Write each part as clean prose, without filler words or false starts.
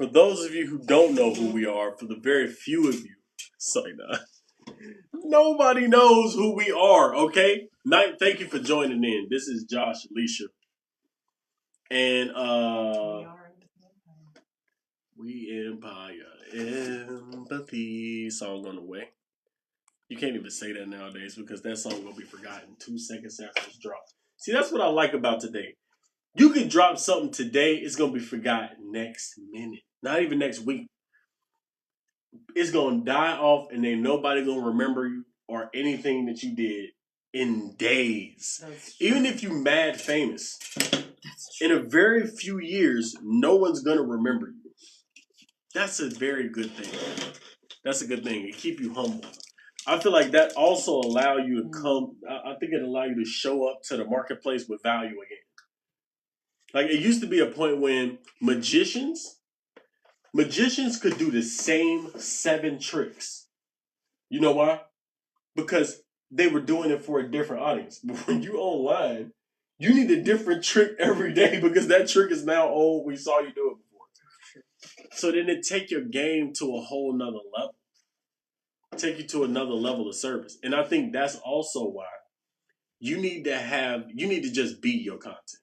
For those of you who don't know who we are, for the very few of you, sorry, nah, nobody knows who we are, okay? Thank you for joining in. This is Josh, Alicia, and we Empire Empathy song on the way. You can't even say that nowadays because that song will be forgotten 2 seconds after it's dropped. See, that's what I like about today. You can drop something today, it's gonna be forgotten next minute, not even next week. It's gonna die off, and ain't nobody gonna remember you or anything that you did in days. Even if you mad famous, in a very few years, no one's gonna remember you. That's a very good thing. That's a good thing. It keep you humble. I feel like that also allow you to come. I think it allow you to show up to the marketplace with value again. Like it used to be a point when magicians could do the same 7 tricks. You know why? Because they were doing it for a different audience. But when you online, you need a different trick every day because that trick is now old. We saw you do it before. So then it take your game to a whole nother level. Take you to another level of service. And I think that's also why you need to just be your content.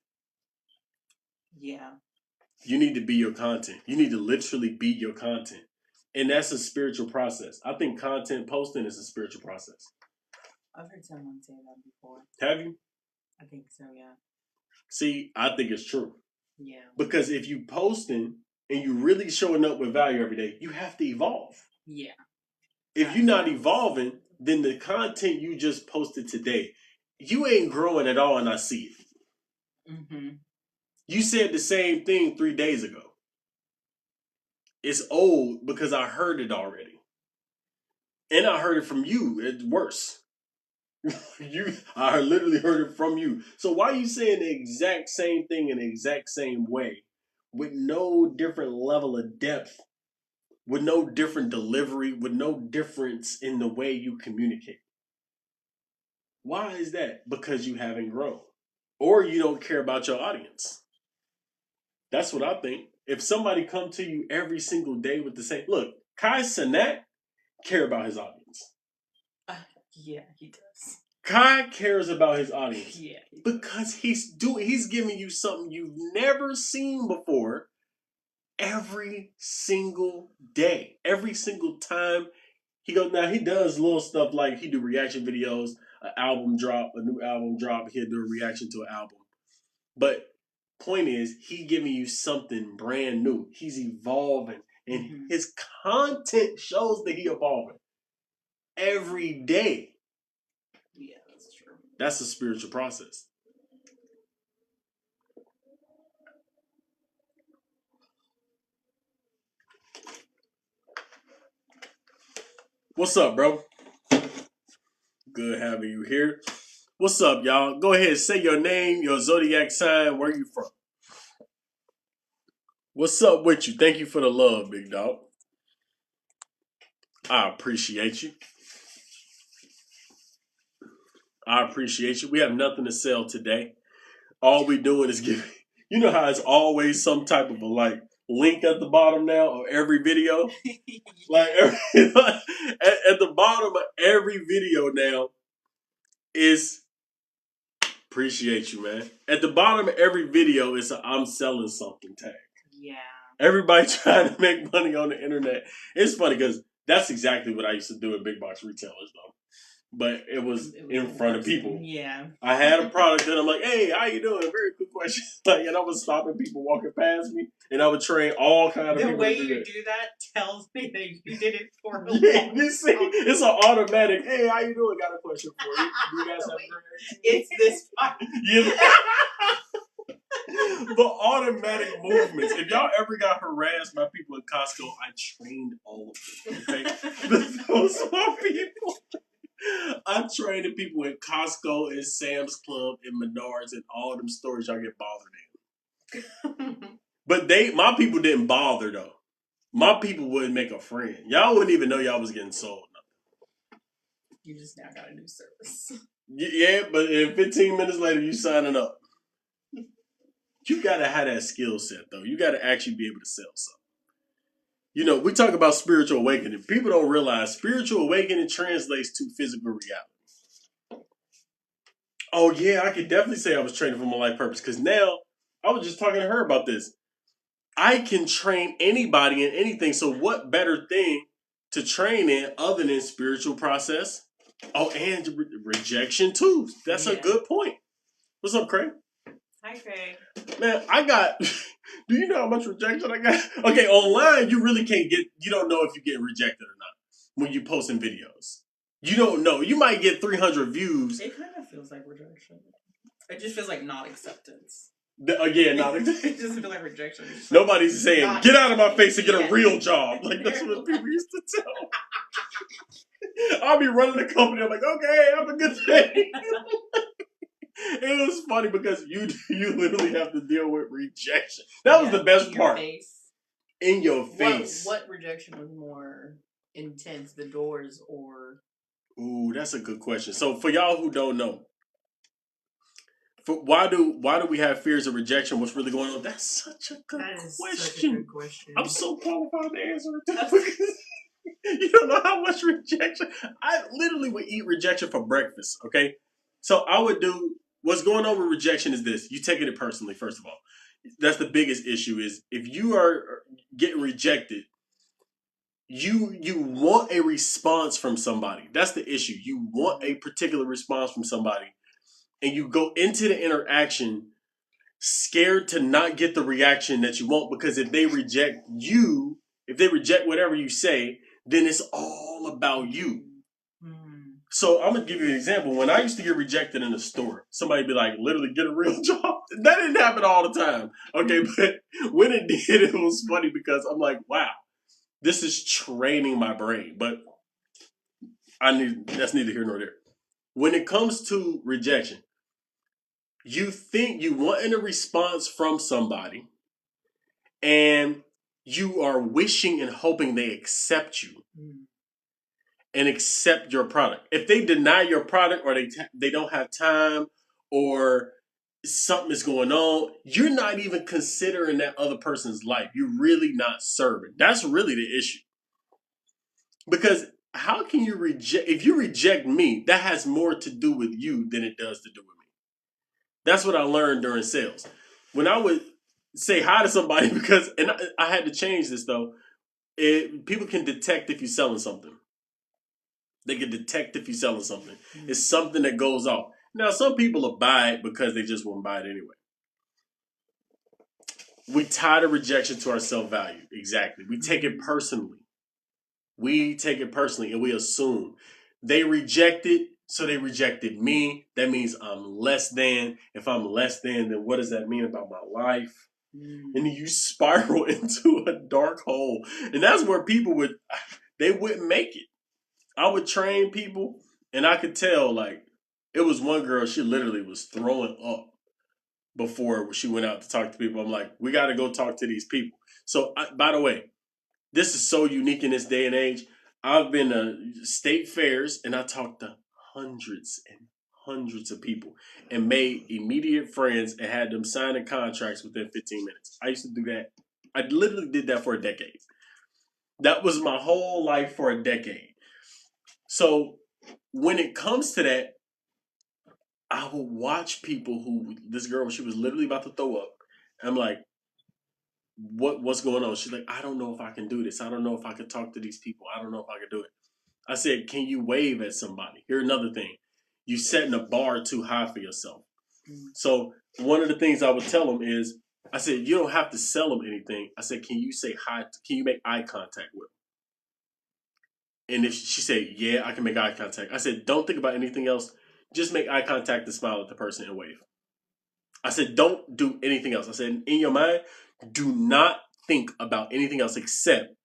Yeah. You need to be your content. You need to literally be your content. And that's a spiritual process. I think content posting is a spiritual process. I've heard someone say that before. Have you? I think so, yeah. See, I think it's true. Yeah. Because if you posting and you really showing up with value every day, you have to evolve. Yeah. If you're not evolving, then the content you just posted today, you ain't growing at all, and I see it. Mm-hmm. You said the same thing 3 days ago. It's old because I heard it already. And I heard it from you. It's worse. I literally heard it from you. So why are you saying the exact same thing in the exact same way with no different level of depth, with no different delivery, with no difference in the way you communicate? Why is that? Because you haven't grown. Or you don't care about your audience. That's what I think. If somebody come to you every single day with the same look, Kai Cenat care about his audience. Yeah, he does. Kai cares about his audience. Yeah. Because he's giving you something you've never seen before every single day. Every single time he goes. Now he does little stuff like he do reaction videos, a new album drop, he'll do a reaction to an album. But point is, he giving you something brand new. He's evolving, and his content shows that he evolving every day. Yeah, that's true. That's a spiritual process. What's up, bro? Good having you here. What's up, y'all? Go ahead, say your name, your zodiac sign, where you from. What's up with you? Thank you for the love, big dog. I appreciate you. We have nothing to sell today. All we doing is giving. You know how it's always some type of a link at the bottom now of every video. At the bottom of every video now is appreciate you, man. At the bottom of every video is a I'm selling something tag. Yeah. Everybody trying to make money on the internet. It's funny because that's exactly what I used to do at big box retailers, though. But it was in front of people. Yeah. I had a product and I'm like, hey, how you doing? Very good question. And I was stopping people walking past me, and I would train all kind of people. The way you do that tells me that you did it for a yeah, you see, it's an automatic. Hey, how you doing? Got a question for you. Do you guys have It's this part. Yeah. The automatic movements. If y'all ever got harassed by people at Costco, I trained all of them. Okay, those are people. I trained the people in Costco and Sam's Club and Menards and all of them stores y'all get bothered in. But my people didn't bother though. My people wouldn't make a friend. Y'all wouldn't even know y'all was getting sold. You just now got a new service. Yeah, but in 15 minutes later, you signing up. You gotta have that skill set though. You gotta actually be able to sell something. You know, we talk about spiritual awakening. People don't realize spiritual awakening translates to physical reality. Oh yeah, I could definitely say I was training for my life purpose because now I was just talking to her about this. I can train anybody in anything. So what better thing to train in other than spiritual process? Oh, and rejection too. That's a good point. What's up, Craig? Hi, Craig. Man, I got. Do you know how much rejection I got? Okay, online you really can't get. You don't know if you're getting rejected or not when you posting videos. You don't know. You might get 300 views. It kind of feels like rejection. It just feels like not acceptance. Yeah, not it doesn't feel like rejection. Nobody's saying, "Get out of my face and get a real job." Like that's what people used to tell. I'll be running the company. I'm like, okay, have a good day. It was funny because you literally have to deal with rejection. That was the best part. In your face. What rejection was more intense, the doors or? Ooh, that's a good question. So for y'all who don't know, why do we have fears of rejection? What's really going on? That's such a good question. I'm so qualified to answer it. You don't know how much rejection. I literally would eat rejection for breakfast. Okay, so I would do. What's going on with rejection is this: you taking it personally. First of all, that's the biggest issue. Is if you are getting rejected, you want a response from somebody. That's the issue. You want a particular response from somebody, and you go into the interaction scared to not get the reaction that you want, because if they reject you, if they reject whatever you say, then it's all about you. So I'm gonna give you an example. When I used to get rejected in the store, somebody be like, literally get a real job. That didn't happen all the time. Okay, but when it did, it was funny because I'm like, wow, this is training my brain. But that's neither here nor there. When it comes to rejection, you think you want a response from somebody, and you are wishing and hoping they accept you and accept your product. If they deny your product, or they don't have time, or something is going on, you're not even considering that other person's life. You're really not serving. That's really the issue. Because how can you reject? If you reject me, that has more to do with you than it does to do with me. That's what I learned during sales. When I would say hi to somebody, because, and I had to change this though, people can detect if you're selling something. They can detect if you're selling something. It's something that goes off. Now, some people will buy it because they just won't buy it anyway. We tie the rejection to our self-value. Exactly. We take it personally. And we assume they rejected, so they rejected me. That means I'm less than. If I'm less than, then what does that mean about my life? And then you spiral into a dark hole. And that's where people they wouldn't make it. I would train people, and I could tell, like, it was one girl, she literally was throwing up before she went out to talk to people. I'm like, we got to go talk to these people. So, by the way, this is so unique in this day and age. I've been to state fairs, and I talked to hundreds and hundreds of people and made immediate friends and had them signing contracts within 15 minutes. I used to do that. I literally did that for a decade. That was my whole life for a decade. So when it comes to that, I will watch people this girl, she was literally about to throw up. I'm like, what's going on? She's like, I don't know if I can do this. I don't know if I can talk to these people. I don't know if I can do it. I said, can you wave at somebody? Here's another thing. You setting a bar too high for yourself. So one of the things I would tell them is, I said, you don't have to sell them anything. I said, can you say hi? Can you make eye contact with them? And if she said, yeah, I can make eye contact. I said, don't think about anything else. Just make eye contact and smile at the person and wave. I said, don't do anything else. I said, in your mind, do not think about anything else except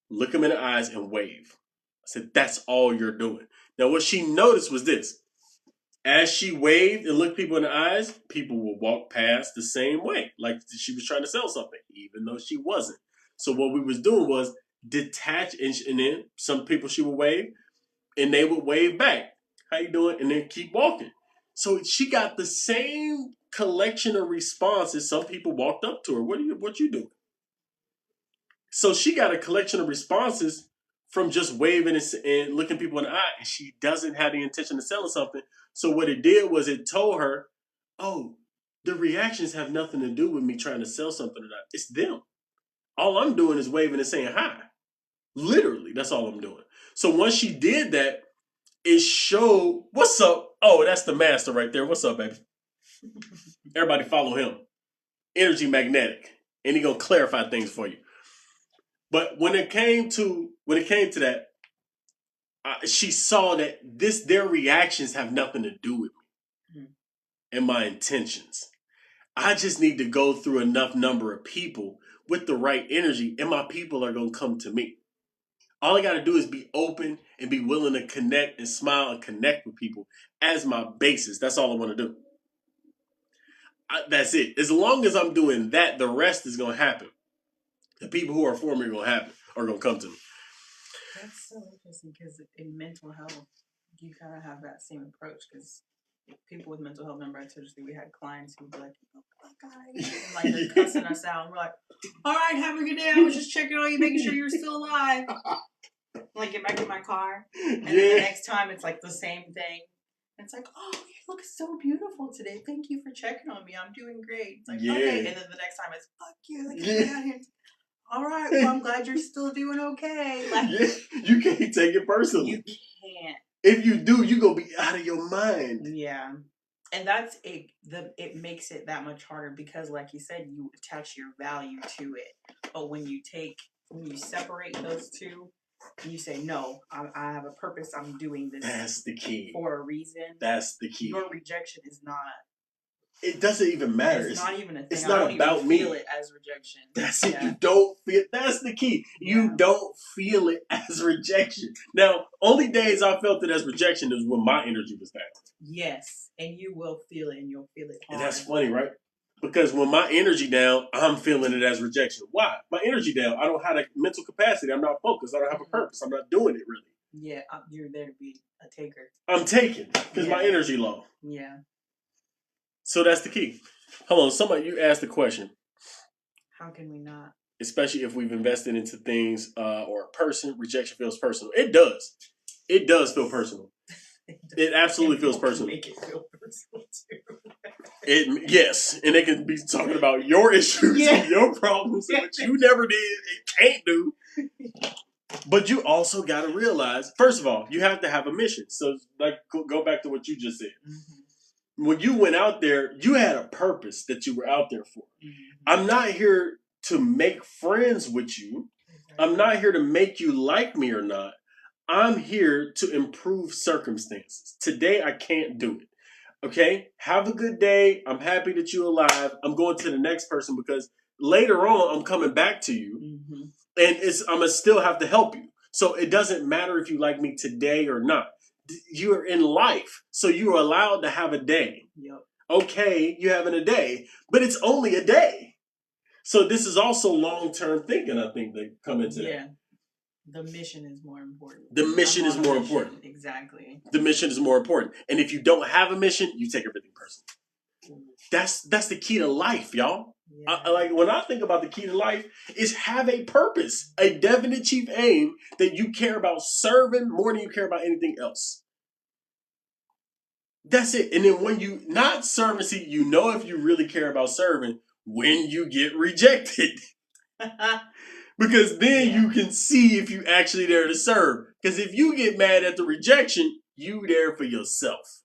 look them in the eyes and wave. I said, that's all you're doing. Now, what she noticed was this. As she waved and looked people in the eyes, people would walk past the same way, like she was trying to sell something, even though she wasn't. So what we was doing was detach, and then some people she would wave, and they would wave back. How you doing? And then keep walking. So she got the same collection of responses. Some people walked up to her. What you doing? So she got a collection of responses from just waving and looking people in the eye, and she doesn't have the intention of selling something. So what it did was it told her, oh, the reactions have nothing to do with me trying to sell something or not. It's them. All I'm doing is waving and saying hi. Literally, that's all I'm doing. So once she did that, it showed, what's up? Oh, that's the master right there. What's up, baby? Everybody follow him. Energy magnetic. And he gonna clarify things for you. But when it came to that, she saw that their reactions have nothing to do with me and my intentions. I just need to go through enough number of people with the right energy, and my people are gonna come to me. All I got to do is be open and be willing to connect and smile and connect with people as my basis. That's all I want to do. That's it. As long as I'm doing that, the rest is going to happen. The people who are for me are going to happen, are going to come to me. That's so interesting because in mental health, you kind of have that same approach because people with mental health, remember I told you we had clients who would be like, oh guys, and like they're cussing us out, and we're like, all right, have a good day. I was just checking on you, making sure you're still alive. Like get back in my car, and then the next time it's like the same thing. And it's like, oh, you look so beautiful today. Thank you for checking on me. I'm doing great. It's like, okay. And then the next time it's, fuck you. Like, get out here. All right, well, I'm glad you're still doing okay. Like, you can't take it personally. You can't. If you do, you're going to be out of your mind. Yeah. And that's it makes it that much harder because, like you said, you attach your value to it. But when you separate those two, and you say, no, I have a purpose. I'm doing this. That's the key. For a reason. That's the key. Your rejection is not. It doesn't even matter. It's not even a thing. It's not about me. Feel it as rejection. That's it. You don't feel. That's the key. You don't feel it as rejection. Now, only days I felt it as rejection is when my energy was down. Yes, and you will feel it, and you'll feel it hard. And that's funny, right? Because when my energy down, I'm feeling it as rejection. Why? My energy down. I don't have the mental capacity. I'm not focused. I don't have a purpose. I'm not doing it really. Yeah, you're there to be a taker. I'm taking because my energy low. Yeah. So that's the key. Hold on, somebody, you asked the question. How can we not? Especially if we've invested into things or a person, rejection feels personal. It does. It does feel personal. It absolutely feels personal. Make it feel personal too. Yes, and they can be talking about your issues and your problems and what you never did and can't do. But you also got to realize, first of all, you have to have a mission. So, like, go back to what you just said. Mm-hmm. When you went out there, you had a purpose that you were out there for. Mm-hmm. I'm not here to make friends with you. Exactly. I'm not here to make you like me or not. I'm here to improve circumstances. Today, I can't do it. Okay? Have a good day. I'm happy that you're alive. I'm going to the next person because later on, I'm coming back to you. Mm-hmm. And I'm going to still have to help you. So it doesn't matter if you like me today or not. You're in life. So you're allowed to have a day. Yep. Okay, you're having a day. But it's only a day. So this is also long-term thinking, I think, that come into that. Yeah. The mission is more important. The mission is more important. Exactly. The mission is more important. And if you don't have a mission, you take everything personal. That's the key to life, y'all. Yeah. Like when I think about the key to life is have a purpose, a definite chief aim that you care about serving more than you care about anything else. That's it. And then when you not serving, see, you know if you really care about serving when you get rejected. Because then you can see if you actually there to serve. Because if you get mad at the rejection, you there for yourself.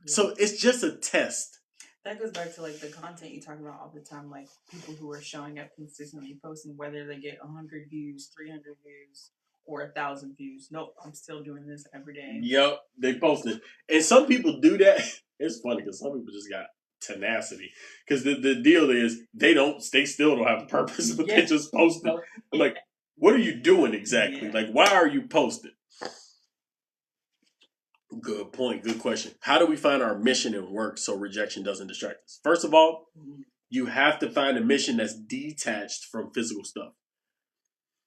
Yeah. So it's just a test. That goes back to like the content you talk about all the time, like people who are showing up consistently posting, whether they get 100 views, 300 views, or 1,000 views. Nope, I'm still doing this every day. Yep, they posted. And some people do that. It's funny because some people just got tenacity. Because the deal is they still don't have a purpose, but they just post it. I'm like, what are you doing exactly? Yeah. Like, why are you posting? Good point. Good question. How do we find our mission and work so rejection doesn't distract us? First of all, you have to find a mission that's detached from physical stuff.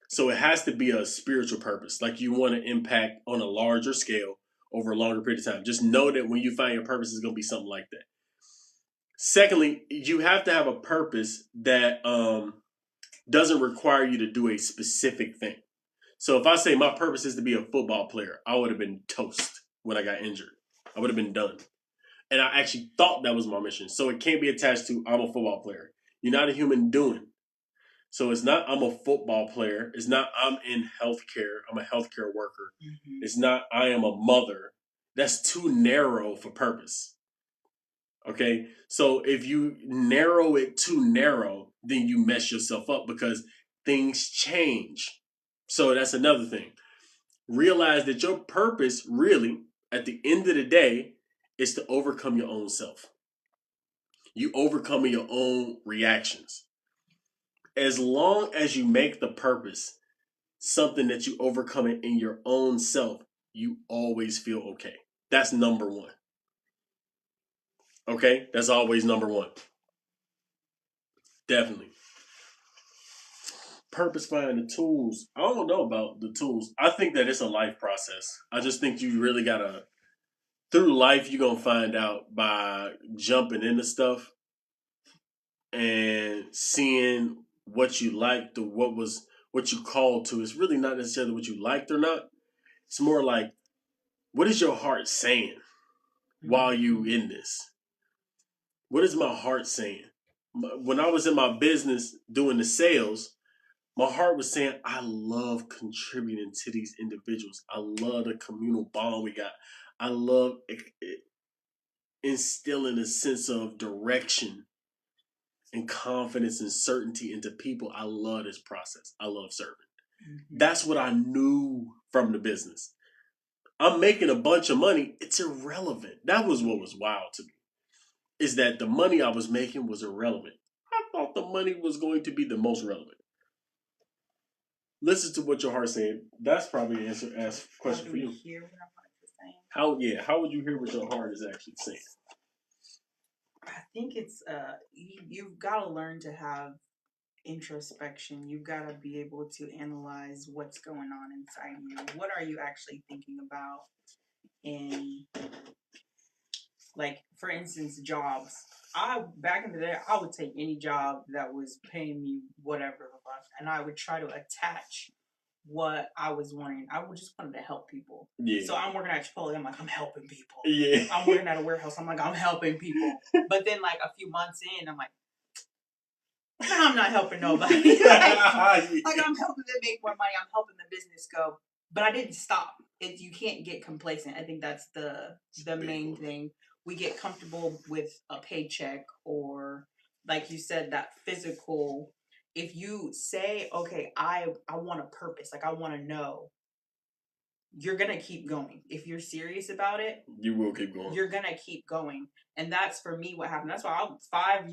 So it has to be a spiritual purpose. Like you want to impact on a larger scale over a longer period of time. Just know that when you find your purpose, it's going to be something like that. Secondly, you have to have a purpose that doesn't require you to do a specific thing. So if I say my purpose is to be a football player, I would have been toast when I got injured. I would have been done. And I actually thought that was my mission. So it can't be attached to I'm a football player. You're not a human doing. So it's not I'm a football player. It's not I'm in healthcare. I'm a healthcare worker. Mm-hmm. It's not I am a mother. That's too narrow for purpose. Okay? So if you narrow it too narrow, then you mess yourself up because things change. So that's another thing. Realize that your purpose really, at the end of the day, is to overcome your own self. You overcome your own reactions. As long as you make the purpose something that you overcome it in your own self, you always feel okay. That's number one. Okay? That's always number one. Definitely. Purpose finding the tools. I don't know about the tools. I think that it's a life process. I just think you really gotta, through life, you're gonna find out by jumping into stuff and seeing what you liked or what you called to. It's really not necessarily what you liked or not. It's more like, what is your heart saying while you in this? What is my heart saying? When I was in my business doing the sales, my heart was saying, I love contributing to these individuals. I love the communal bond we got. I love instilling a sense of direction and confidence and certainty into people. I love this process. I love serving. Mm-hmm. That's what I knew from the business. I'm making a bunch of money. It's irrelevant. That was what was wild to me. Is that the money I was making was irrelevant. I thought the money was going to be the most relevant. Listen to what your heart's saying. That's probably an question for you. Hear what my heart is saying? How would you hear what your heart is actually saying? I think it's you've got to learn to have introspection. You've got to be able to analyze what's going on inside you. What are you actually thinking about? In, like, for instance, jobs. Back in the day, I would take any job that was paying me whatever, and I would try to attach what I was wanting. I would just wanted to help people. Yeah. So I'm working at Chipotle. I'm like, I'm helping people. Yeah. I'm working at a warehouse. I'm like, I'm helping people. But then, like, a few months in, I'm like, I'm not helping nobody. like I'm helping them make more money. I'm helping the business go. But I didn't stop. You can't get complacent. I think that's the main thing. We get comfortable with a paycheck or, like you said, that physical. If you say, okay, I want a purpose, like I want to know, you're going to keep going. If you're serious about it, you will keep going. You're going to keep going. And that's for me what happened. That's why I 5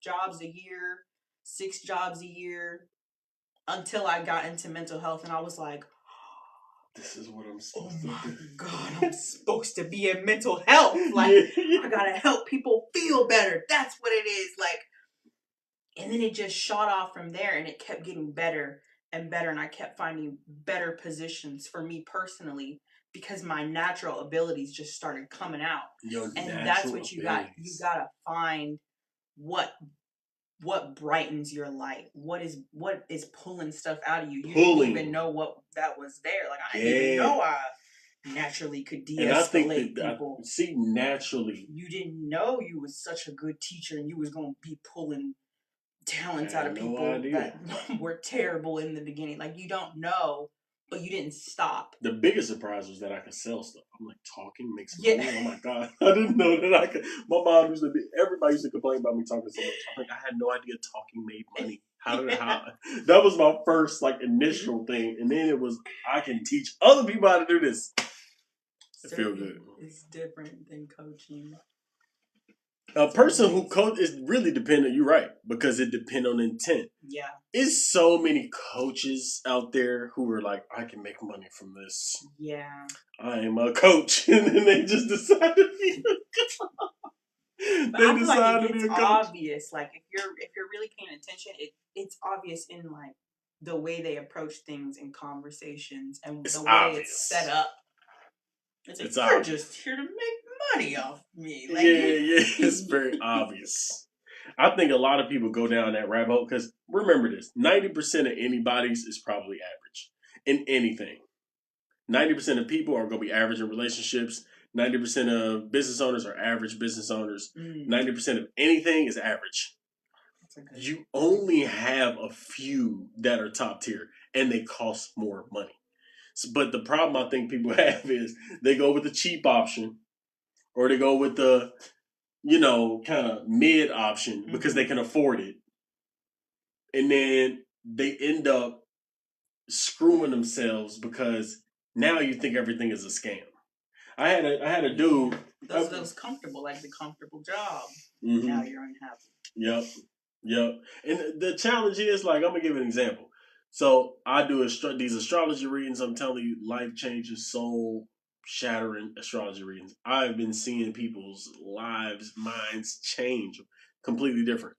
jobs a year, 6 jobs a year, until I got into mental health. And I was like, this is what I'm supposed to do. Oh my God, I'm supposed to be in mental health. Like, I got to help people feel better. That's what it is. Like, and then it just shot off from there and it kept getting better and better. And I kept finding better positions for me personally because my natural abilities just started coming out. And that's what you got. You got to find what brightens your light. What is pulling stuff out of you. You didn't even know what that was there. Like, I didn't even know I naturally could de-escalate people. Naturally. You didn't know you was such a good teacher and you was going to be pulling talents out of people that were terrible in the beginning. Like, you don't know, but you didn't stop. The biggest surprise was that I could sell stuff. I'm like, talking makes money. Oh my God. I didn't know that I could. My mom everybody used to complain about me talking so much. I'm like, I had no idea talking made money. How that was my first initial thing. And then it was, I can teach other people how to do this. It feels good. It's different than coaching. A person who coach is really dependent. You're right, because it depends on intent. Yeah, it's so many coaches out there who are like, I can make money from this. Yeah, I am a coach, and then they just decide to be. They decide to be a coach. It's obvious. Like if you're really paying attention, it's obvious in like the way they approach things in conversations and the way it's set up. It's like, you're just here to make money off me. Like, yeah. It's very obvious. I think a lot of people go down that rabbit hole because remember this: 90% of anybody's is probably average in anything. 90% of people are going to be average in relationships. 90% of business owners are average business owners. 90% of anything is average. You only have a few that are top tier, and they cost more money. But the problem I think people have is they go with the cheap option, or they go with the kind of mid option because they can afford it, and then they end up screwing themselves because now you think everything is a scam. I had a dude. Those comfortable, like the comfortable job. Now you're unhappy. Yep. And the challenge is, like, I'm gonna give an example. So I do these astrology readings. I'm telling you, life changing, soul shattering astrology readings. I've been seeing people's lives, minds change completely different.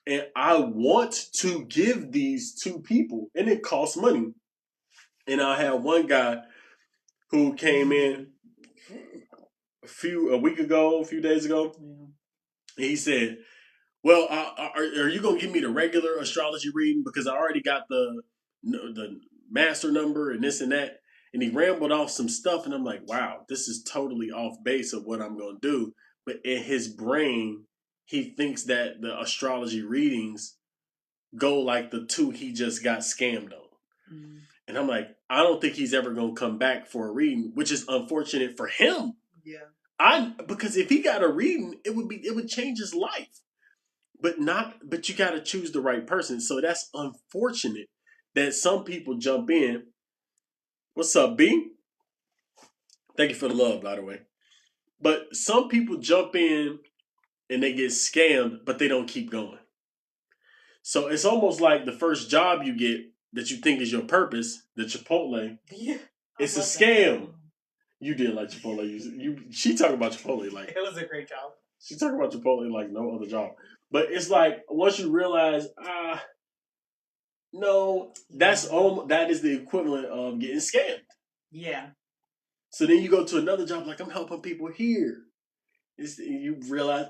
And I want to give these to people, and it costs money. And I had one guy who came in a few days ago. And he said, "Well, are you gonna give me the regular astrology reading because I already got the master number and this and that?" And he rambled off some stuff, and I'm like, "Wow, this is totally off base of what I'm gonna do." But in his brain, he thinks that the astrology readings go like the two he just got scammed on. And I'm like, I don't think he's ever gonna come back for a reading, which is unfortunate for him. Yeah. Because if he got a reading, it would change his life. But you got to choose the right person. So that's unfortunate that some people jump in. What's up, B? Thank you for the love, by the way. But some people jump in and they get scammed, but they don't keep going. So it's almost like the first job you get that you think is your purpose, the Chipotle. Yeah. It's a scam. You did like Chipotle. She talking about Chipotle like it was a great job. She talking about Chipotle like no other job. But it's like once you realize, no, that is the equivalent of getting scammed. Yeah. So then you go to another job like I'm helping people here. You realize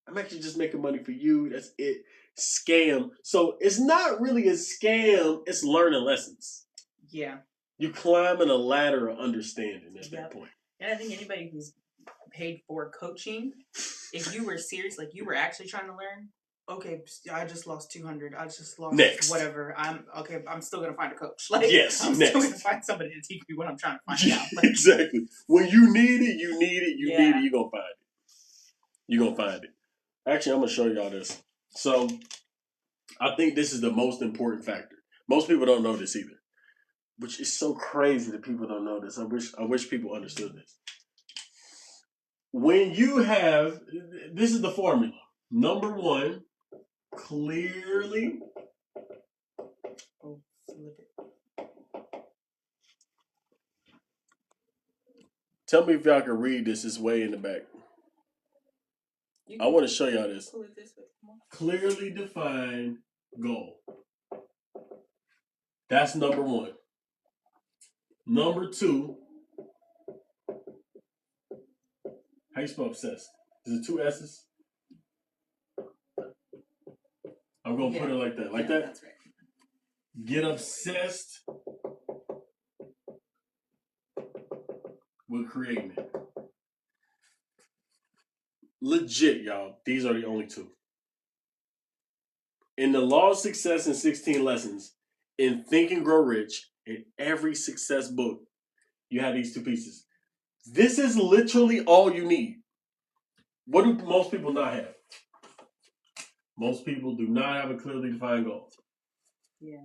I'm actually just making money for you. That's it. Scam. So it's not really a scam. It's learning lessons. Yeah. You climbing a ladder of understanding at that point. And I think anybody who's paid for coaching, if you were serious, like you were actually trying to learn, okay, I just lost 200. I just lost whatever. I'm still gonna find a coach. Like, yes, I'm still gonna find somebody to teach me what I'm trying to find out. Like, exactly. When you need it, you need it. You need it. You're gonna find it. You're gonna find it. Actually, I'm gonna show y'all this. So, I think this is the most important factor. Most people don't know this either, which is so crazy that people don't know this. I wish people understood this. When you have, this is the formula. Number one, clearly. Tell me if y'all can read this. It's way in the back. I want to show y'all this. Clearly defined goal. That's number one. Number two. How you spell obsessed? Is it two S's? I'm going to put it like that. Like that? That's right. Get obsessed with creating it. Legit, y'all. These are the only two. In the Law of Success in 16 Lessons, in Think and Grow Rich, in every success book, you have these two pieces. This is literally all you need. What do most people not have? Most people do not have a clearly defined goal. Yeah.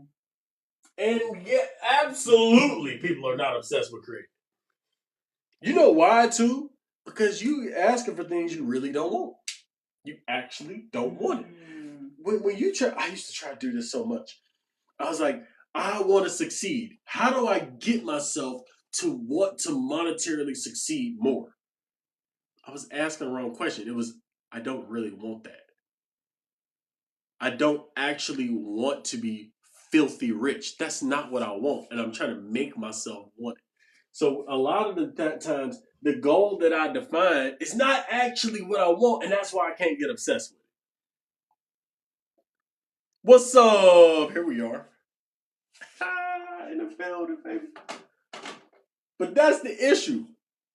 And yet, absolutely, people are not obsessed with creating. You know why, too? Because you asking for things you really don't want. You actually don't want it. When you try, I used to try to do this so much. I was like, I want to succeed. How do I get myself to want to monetarily succeed more? I was asking the wrong question. It was, I don't really want that. I don't actually want to be filthy rich. That's not what I want. And I'm trying to make myself want it. So a lot of the times, the goal that I define is not actually what I want, and that's why I can't get obsessed with it. What's up? Here we are. In the building, baby. But that's the issue.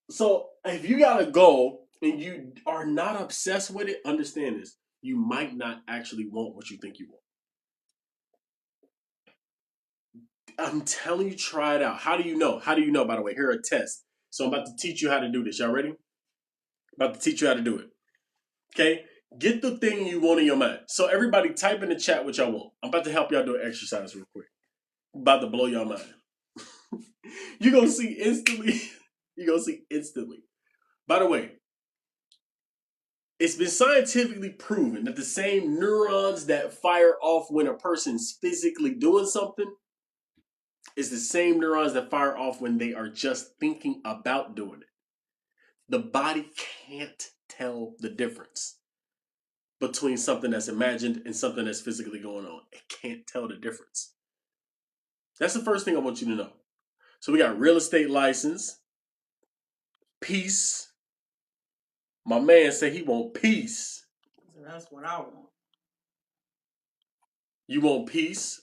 So if you got a goal and you are not obsessed with it, understand this. You might not actually want what you think you want. I'm telling you, try it out. How do you know? How do you know, by the way? Here are a test. So I'm about to teach you how to do this. Y'all ready? I'm about to teach you how to do it. Okay? Get the thing you want in your mind. So everybody type in the chat what y'all want. I'm about to help y'all do an exercise real quick. I'm about to blow y'all mind. You're going to see instantly. You're going to see instantly. By the way, it's been scientifically proven that the same neurons that fire off when a person's physically doing something is the same neurons that fire off when they are just thinking about doing it. The body can't tell the difference between something that's imagined and something that's physically going on. It can't tell the difference. That's the first thing I want you to know. So we got real estate license, peace. My man said he want peace. So that's what I want. You want peace,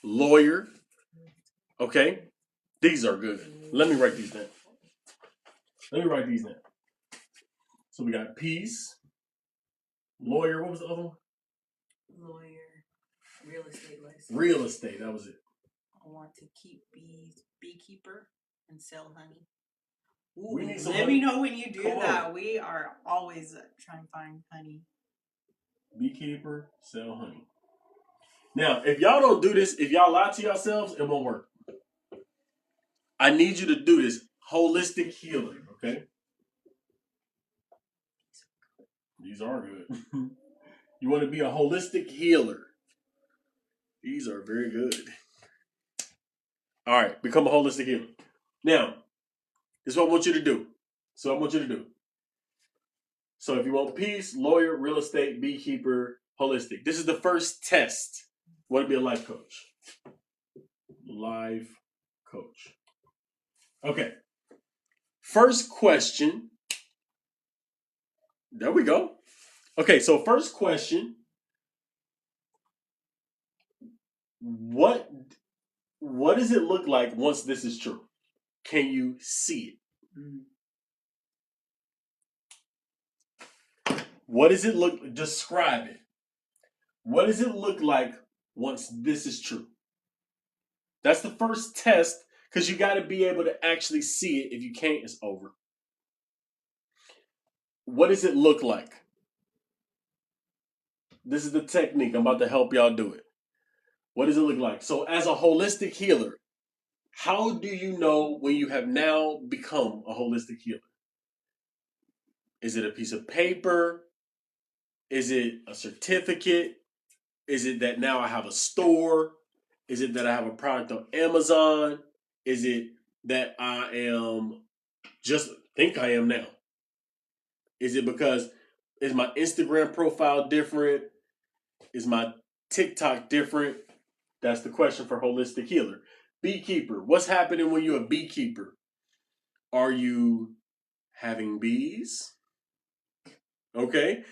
lawyer. Okay, these are good. Let me write these down. So we got peace, lawyer. What was the other one? Lawyer, real estate license. Real estate. That was it. I want to keep bees, beekeeper, and sell honey. Ooh, we need some let honey. me know when you do Come that. on. We are always trying to find honey. Beekeeper, sell honey. Now, if y'all don't do this, if y'all lie to yourselves, it won't work. I need you to do this. Holistic healing, okay? These are good. You want to be a holistic healer. These are very good. All right, become a holistic healer. Now, this is what I want you to do. So if you want peace, lawyer, real estate, beekeeper, holistic. This is the first test. Want to be a life coach. Life coach. Okay. First question. There we go. Okay, so first question. What does it look like once this is true? Can you see it? Mm-hmm. What does it look? Describe it. What does it look like once this is true? That's the first test, because you got to be able to actually see it. If you can't, it's over. What does it look like? This is the technique. I'm about to help y'all do it. What does it look like? So as a holistic healer, how do you know when you have now become a holistic healer? Is it a piece of paper? Is it a certificate? Is it that now I have a store? Is it that I have a product on Amazon? Is it that I am just think I am now? Is it because is my Instagram profile different? Is my TikTok different? That's the question for holistic healer. Beekeeper. What's happening when you're a beekeeper? Are you having bees? Okay.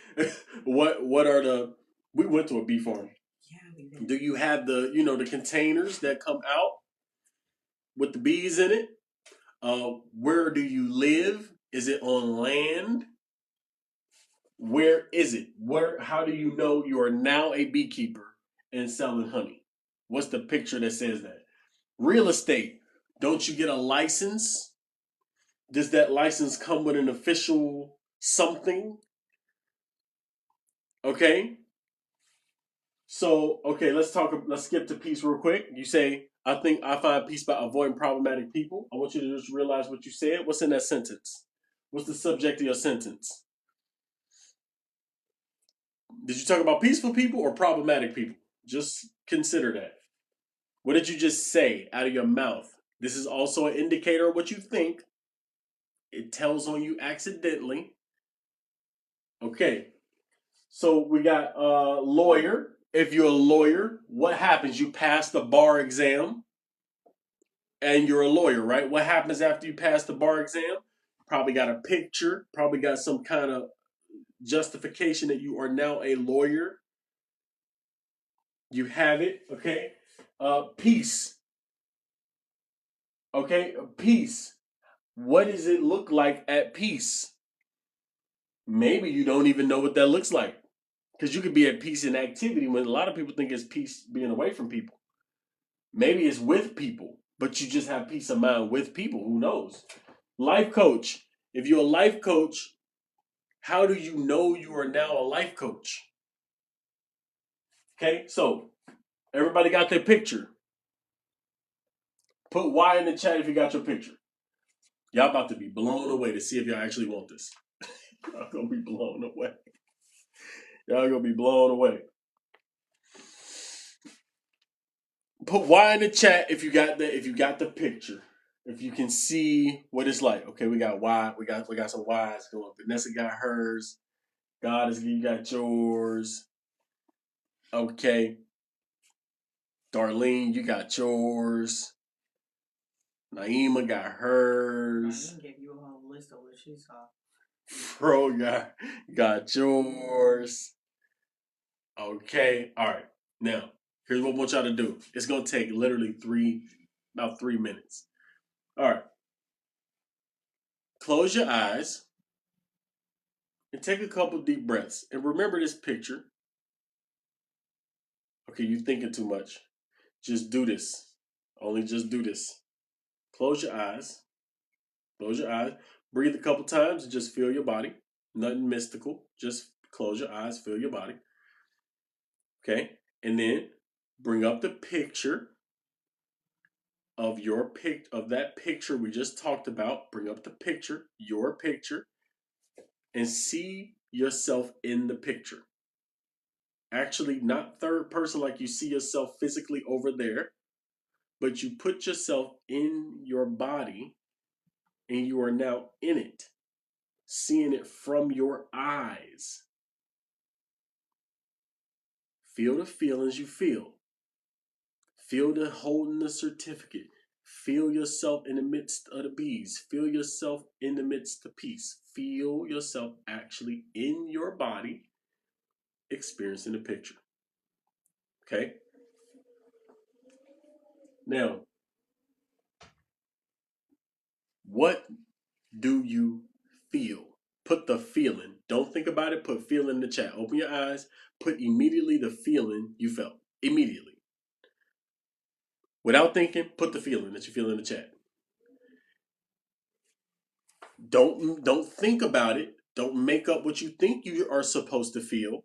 What are the we went to a bee farm. Yeah, we did. Do you have the containers that come out with the bees in it? Where do you live? Is it on land? Where is it? How do you know you are now a beekeeper and selling honey? What's the picture that says that? Real estate. Don't you get a license? Does that license come with an official something? Okay. So, okay, let's skip to peace real quick. You say, I think I find peace by avoiding problematic people. I want you to just realize what you said. What's in that sentence? What's the subject of your sentence? Did you talk about peaceful people or problematic people? Just consider that. What did you just say out of your mouth? This is also an indicator of what you think. It tells on you accidentally. Okay. So we got a lawyer. If you're a lawyer, what happens? You pass the bar exam. and you're a lawyer, right? What happens after you pass the bar exam? Probably got a picture, probably got some kind of justification that you are now a lawyer. You have it, okay? Peace, okay? Peace. What does it look like at peace? Maybe you don't even know what that looks like. Because you could be at peace in activity when a lot of people think it's peace being away from people. Maybe it's with people, but you just have peace of mind with people. Who knows? Life coach. If you're a life coach, how do you know you are now a life coach? Okay, so everybody got their picture. Put Y in the chat if you got your picture. Y'all about to be blown away to see if y'all actually want this. Y'all gonna be blown away. Y'all gonna be blown away. Put Y in the chat if you got the picture. If you can see what it's like. Okay, we got Y. We got some Y's going. Vanessa got hers. Goddess, you got yours. Okay. Darlene, you got yours. Naima got hers. Naima gave you a whole list of what she saw. Bro got yours. Okay. All right. Now, here's what I want y'all to do. It's gonna take literally about 3 minutes. All right. Close your eyes and take a couple deep breaths. And remember this picture. Okay, you're thinking too much. Just do this. Only just do this. Close your eyes. Close your eyes. Breathe a couple times and just feel your body. Nothing mystical. Just close your eyes, feel your body. Okay? And then bring up the picture of that picture we just talked about. Bring up the picture, your picture, and see yourself in the picture. Actually, not third person like you see yourself physically over there, but you put yourself in your body and you are now in it, seeing it from your eyes. Feel the feelings you feel. Feel the holding the certificate. Feel yourself in the midst of the bees. Feel yourself in the midst of peace. Feel yourself actually in your body experiencing the picture. Okay? Now, what do you feel? Put the feeling. Don't think about it. Put feeling in the chat. Open your eyes. Put immediately the feeling you felt. Immediately. Without thinking, put the feeling that you feel in the chat. Don't think about it. Don't make up what you think you are supposed to feel.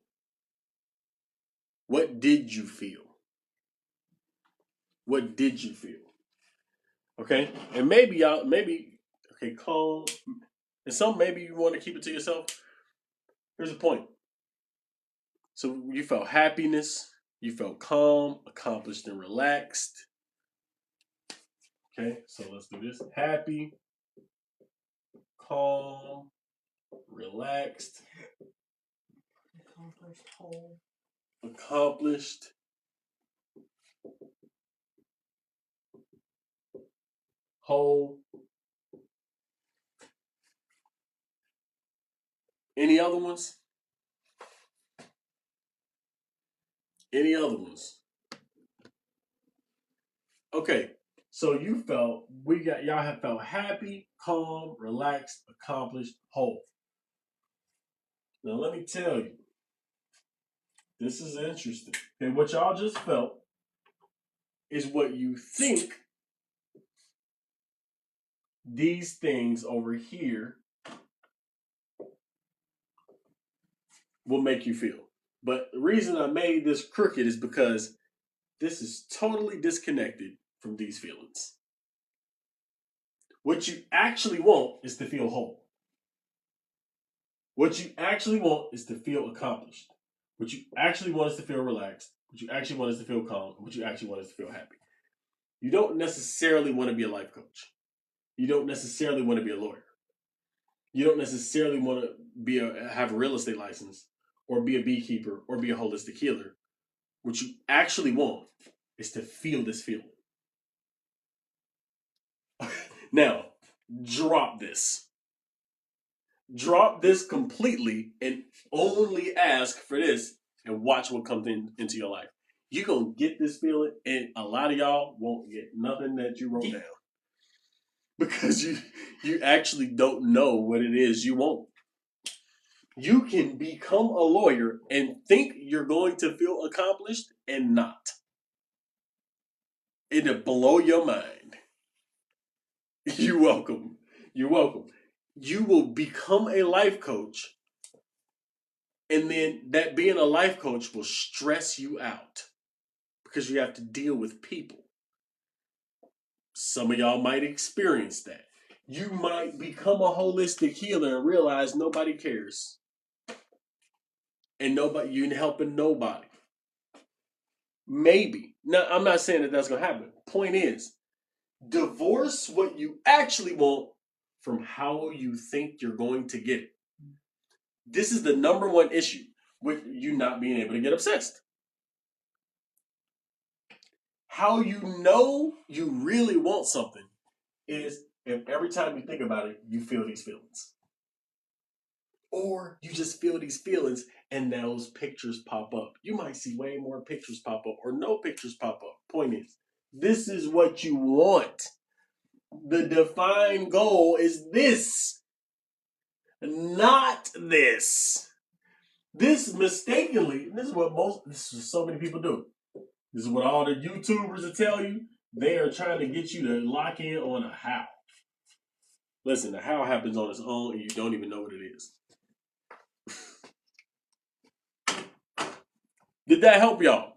What did you feel? What did you feel? Okay? And maybe calm. And some maybe you want to keep it to yourself. Here's the point. So you felt happiness, you felt calm, accomplished, and relaxed. Okay, so let's do this. Happy, calm, relaxed, Accomplished, whole. Accomplished, whole. Any other ones? Any other ones? Okay, so y'all have felt happy, calm, relaxed, accomplished, whole. Now let me tell you, this is interesting. And what y'all just felt is what you think these things over here will make you feel. But the reason I made this crooked is because this is totally disconnected from these feelings. What you actually want is to feel whole. What you actually want is to feel accomplished. What you actually want is to feel relaxed. What you actually want is to feel calm. What you actually want is to feel happy. You don't necessarily want to be a life coach. You don't necessarily want to be a lawyer. You don't necessarily want to have a real estate license or be a beekeeper or be a holistic healer. What you actually want is to feel this feeling. Now, drop this. Drop this completely and only ask for this and watch what comes into your life. You're going to get this feeling, and a lot of y'all won't get nothing that you wrote down because you actually don't know what it is you want. You can become a lawyer and think you're going to feel accomplished and not. It'll blow your mind. You're welcome. You're welcome. You will become a life coach, and then that being a life coach will stress you out because you have to deal with people. Some of y'all might experience that. You might become a holistic healer and realize nobody cares. And you ain't helping nobody. Maybe. Now, I'm not saying that that's going to happen. Point is, divorce what you actually want from how you think you're going to get it. This is the number one issue with you not being able to get obsessed. How you know you really want something is if every time you think about it, you feel these feelings. Or you just feel these feelings and those pictures pop up. You might see way more pictures pop up or no pictures pop up. Point is, this is what you want. The defined goal is this, not this. This mistakenly, this is so many people do. This is what all the YouTubers will tell you. They are trying to get you to lock in on a how. Listen, the how happens on its own and you don't even know what it is. Did that help y'all?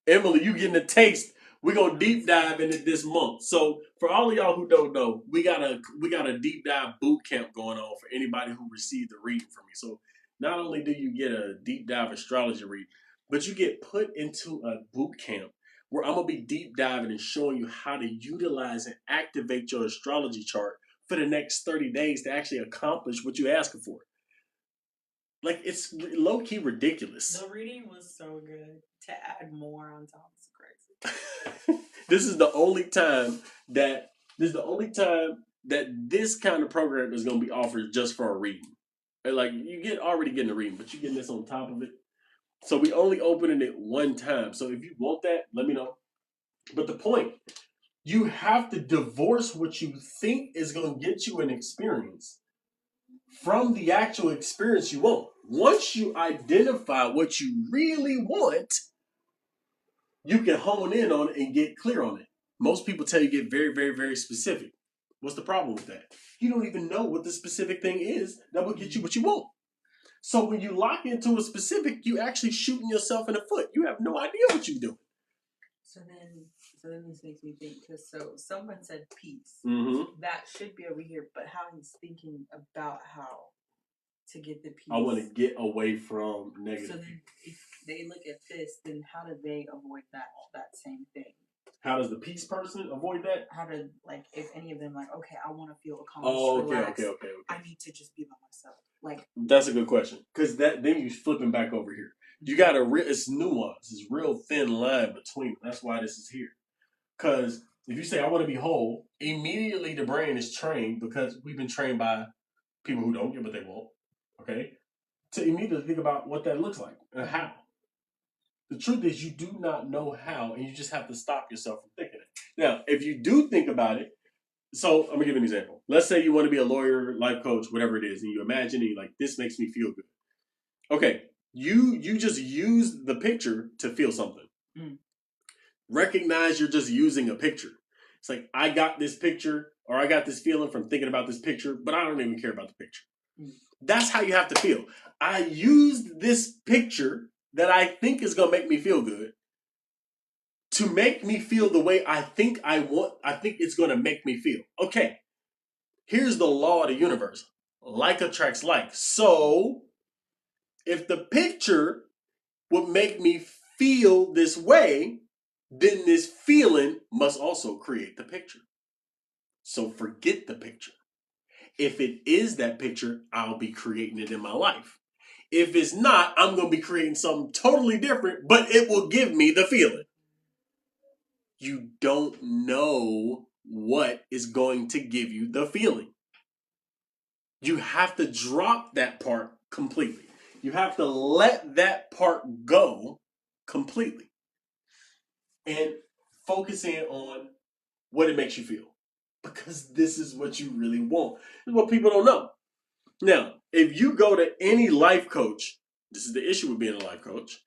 Emily, you getting a taste. We're gonna deep dive in it this month. So for all of y'all who don't know, we got a deep dive boot camp going on for anybody who received the reading from me. So not only do you get a deep dive astrology read, but you get put into a boot camp where I'm gonna be deep diving and showing you how to utilize and activate your astrology chart for the next 30 days to actually accomplish what you're asking for. Like, it's low-key ridiculous. The reading was so good. To add more on top is crazy. This is the only time that this kind of program is going to be offered just for a reading. And like, already getting a reading, but you're getting this on top of it. So we only opening it one time. So if you want that, let me know. But the point, you have to divorce what you think is going to get you an experience from the actual experience you want. Once you identify what you really want, you can hone in on it and get clear on it. Most people tell you get very, very, very specific. What's the problem with that? You don't even know what the specific thing is that will get you what you want. So when you lock into a specific, you actually shooting yourself in the foot. You have no idea what you're doing. So then this makes me think, because someone said peace. Mm-hmm. That should be over here, but how he's thinking about how to get the peace. I want to get away from negative. So then if they look at this, then how do they avoid that same thing? How does the peace person avoid that? How to, like, if any of them, like, okay, I want to feel accomplished, relaxed. Okay. I need to just be by myself. Like, that's a good question, because then you're flipping back over here. You got it's nuance. It's real thin line between them. That's why this is here. Because if you say, I want to be whole, immediately the brain is trained, because we've been trained by people who don't get what they want, okay, to immediately think about what that looks like and how. The truth is, you do not know how, and you just have to stop yourself from thinking it. Now, if you do think about it, so I'm going to give you an example. Let's say you want to be a lawyer, life coach, whatever it is, and you imagine it, like, this makes me feel good. Okay, you just use the picture to feel something. Recognize you're just using a picture. It's like, I got this picture, or I got this feeling from thinking about this picture, but I don't even care about the picture. That's how you have to feel. I used this picture that I think is going to make me feel good to make me feel the way I think it's going to make me feel. Okay, here's the law of the universe. Like attracts like. So, if the picture would make me feel this way, then this feeling must also create the picture. So forget the picture. If it is that picture, I'll be creating it in my life. If it's not, I'm going to be creating something totally different, but it will give me the feeling. you don't know what is going to give you the feeling. You have to drop that part completely. You have to let that part go completely and focus in on what it makes you feel. Because this is what you really want. This is what people don't know. Now, if you go to any life coach, this is the issue with being a life coach.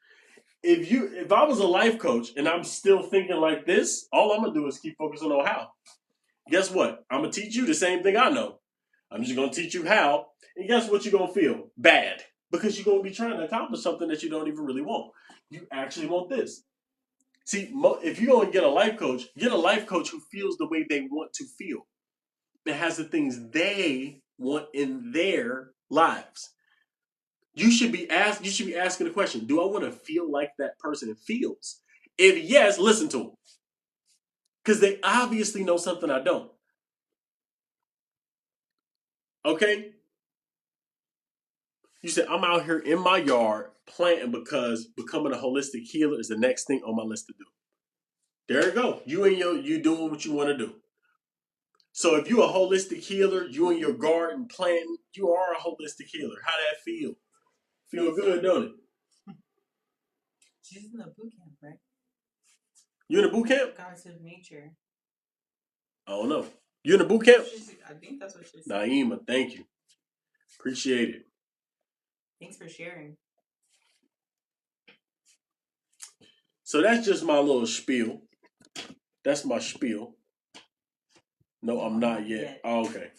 If I was a life coach and I'm still thinking like this, all I'm gonna do is keep focusing on how. Guess what? I'm gonna teach you the same thing I know. I'm just gonna teach you how, and guess what you're gonna feel? Bad. Because you're gonna be trying to accomplish something that you don't even really want. You actually want this. See, if you're gonna get a life coach who feels the way they want to feel. That has the things they want in their lives. You should be asking the question, do I want to feel like that person feels? If yes, listen to them. Because they obviously know something I don't. Okay? You said, I'm out here in my yard planting because becoming a holistic healer is the next thing on my list to do. There you go. You doing what you want to do. So if you're a holistic healer, you in your garden planting, you are a holistic healer. How that feel? Feel good, don't it? She's in the boot camp, right? You in a boot camp? Gods of Nature. I don't know. You in a boot camp? I think that's what she said. Naima, thank you. Appreciate it. Thanks for sharing. So that's just my little spiel. That's my spiel. No, I'm not yet. Oh, okay.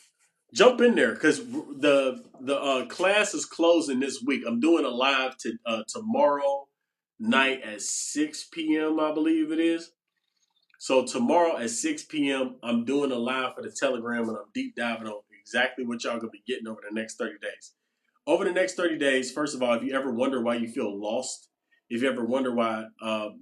Jump in there because the class is closing this week. I'm doing a live tomorrow night at 6 p.m. I believe it is. So tomorrow at 6 p.m. I'm doing a live for the Telegram and I'm deep diving on exactly what y'all gonna be getting over the next 30 days. Over the next 30 days, first of all, if you ever wonder why you feel lost, if you ever wonder why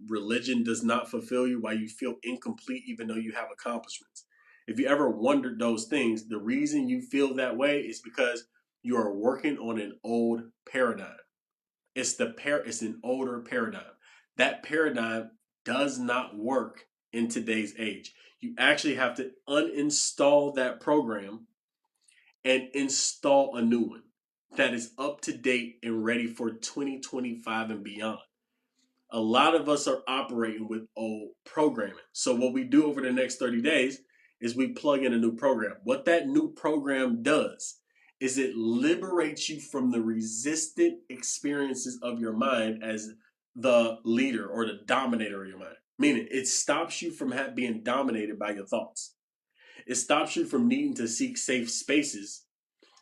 religion does not fulfill you, why you feel incomplete even though you have accomplishments, if you ever wondered those things, the reason you feel that way is because you are working on an old paradigm. It's an older paradigm. That paradigm does not work in today's age. You actually have to uninstall that program and install a new one that is up to date and ready for 2025 and beyond. A lot of us are operating with old programming. So what we do over the next 30 days is we plug in a new program. What that new program does is it liberates you from the resistant experiences of your mind as the leader or the dominator of your mind. Meaning it stops you from being dominated by your thoughts. It stops you from needing to seek safe spaces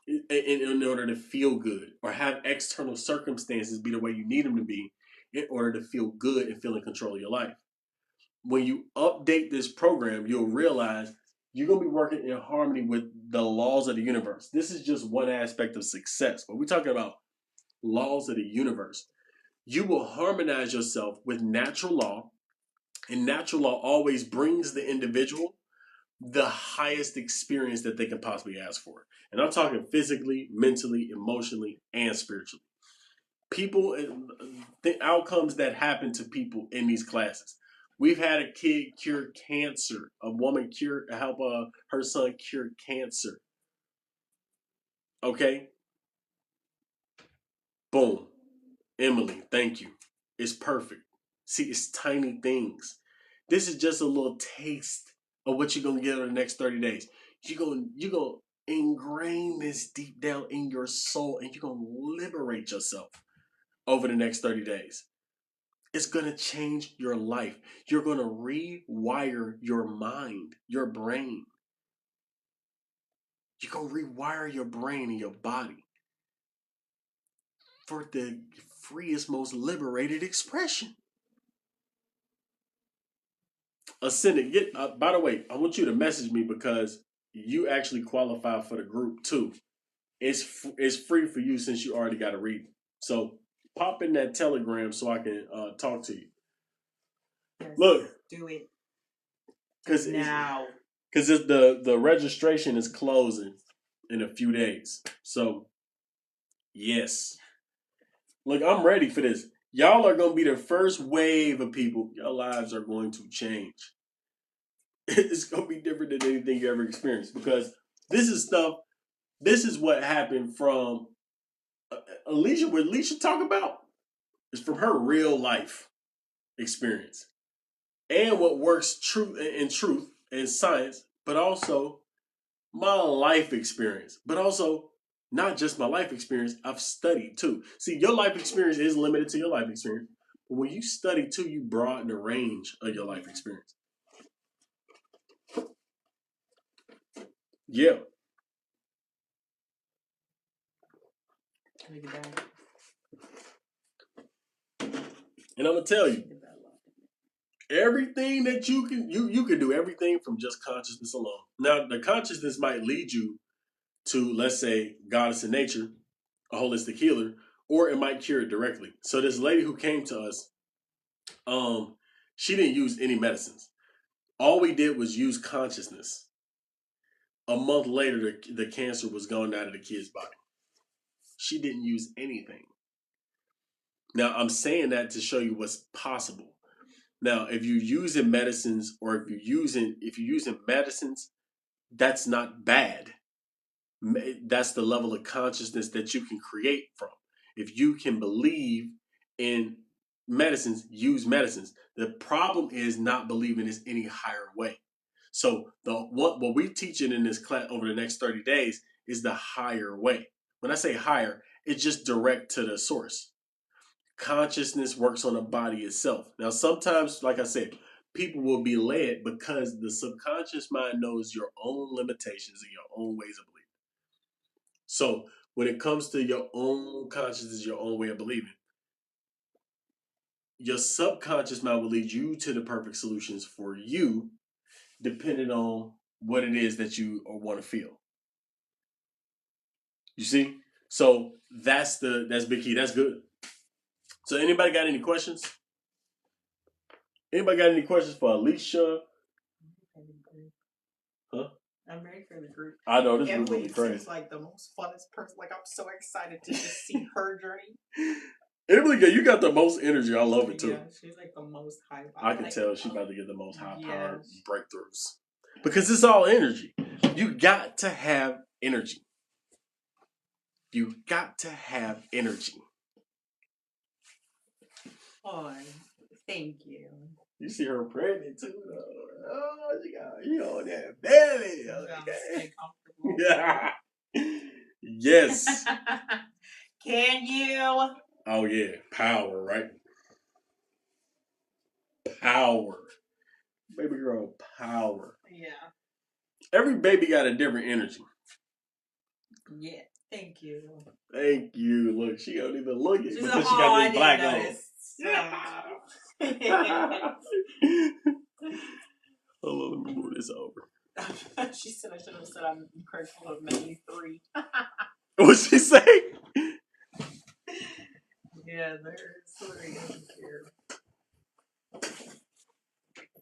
in order to feel good or have external circumstances be the way you need them to be in order to feel good and feel in control of your life. When you update this program, you'll realize you're going to be working in harmony with the laws of the universe. This is just one aspect of success, but we're talking about laws of the universe. You will harmonize yourself with natural law, and natural law always brings the individual the highest experience that they can possibly ask for. And I'm talking physically, mentally, emotionally, and spiritually. People, the outcomes that happen to people in these classes. We've had a kid cure cancer, a woman help her son cure cancer. Okay? Boom. Emily, thank you. It's perfect. See, it's tiny things. This is just a little taste of what you're gonna get over the next 30 days. You're gonna ingrain this deep down in your soul and you're gonna liberate yourself over the next 30 days. It's gonna change your life. You're gonna rewire your mind, your brain. You're gonna rewire your brain and your body for the freest, most liberated expression. Ascendant, by the way, I want you to message me because you actually qualify for the group too. It's free for you since you already got a reading. So pop in that Telegram so I can talk to you. Yes, look, do it because now. Because the registration is closing in a few days. So yes, look, I'm ready for this. Y'all are gonna be the first wave of people. Your lives are going to change. it's gonna be different than anything you ever experienced because this is stuff. This is what happened from Alicia. What Alicia talk about is from her real life experience and what works true in truth and science, but also my life experience, but also not just my life experience. I've studied too. See, your life experience is limited to your life experience, but when you study too, you broaden the range of your life experience. Yeah. And I'm gonna tell you, everything that you can do everything from just consciousness alone. Now, the consciousness might lead you to, let's say, Goddess in Nature, a holistic healer, or it might cure it directly. So this lady who came to us, she didn't use any medicines. All we did was use consciousness. A month later, the cancer was gone out of the kid's body. She didn't use anything. Now, I'm saying that to show you what's possible. Now, if you're using medicines or if you're using medicines, that's not bad. That's the level of consciousness that you can create from. If you can believe in medicines, use medicines. The problem is not believing it's any higher way. So what we're teaching in this class over the next 30 days is the higher way. When I say higher, it's just direct to the source. Consciousness works on the body itself. Now, sometimes, like I said, people will be led because the subconscious mind knows your own limitations and your own ways of believing. So when it comes to your own consciousness, your own way of believing, your subconscious mind will lead you to the perfect solutions for you, depending on what it is that you want to feel. You see? So that's big key. That's good. So anybody got any questions? Anybody got any questions for Alicia? Huh? I'm ready for the group. I know this is gonna be crazy. Seems like the most funnest person. Like, I'm so excited to just see her journey. Emily, you got the most energy. I love it too. Yeah, she's like the most high. I can tell she's about to get the most high powered breakthroughs because it's all energy. You got to have energy. You got to have energy. Oh, thank you. You see her pregnant too, though. Oh, she on that belly. Stay comfortable. Yeah. Yes. Can you? Oh yeah, power, right? Power, baby girl, power. Yeah. Every baby got a different energy. Yeah. Thank you. Thank you. Look, she don't even look it because she got this black on. Hold on, let me move this over. She said I should have said I'm grateful of maybe 3. What'd she say? Yeah, there's 3 here.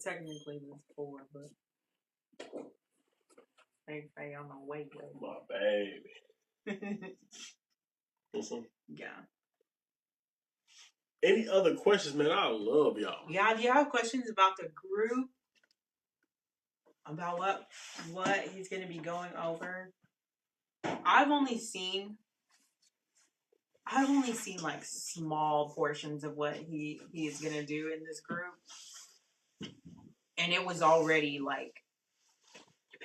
Technically there's 4, but they on the way. My baby. Listen. Yeah. Any other questions, man? I love y'all. Yeah, do you have questions about the group? About what he's gonna be going over? I've only seen like small portions of what he is gonna do in this group. And it was already like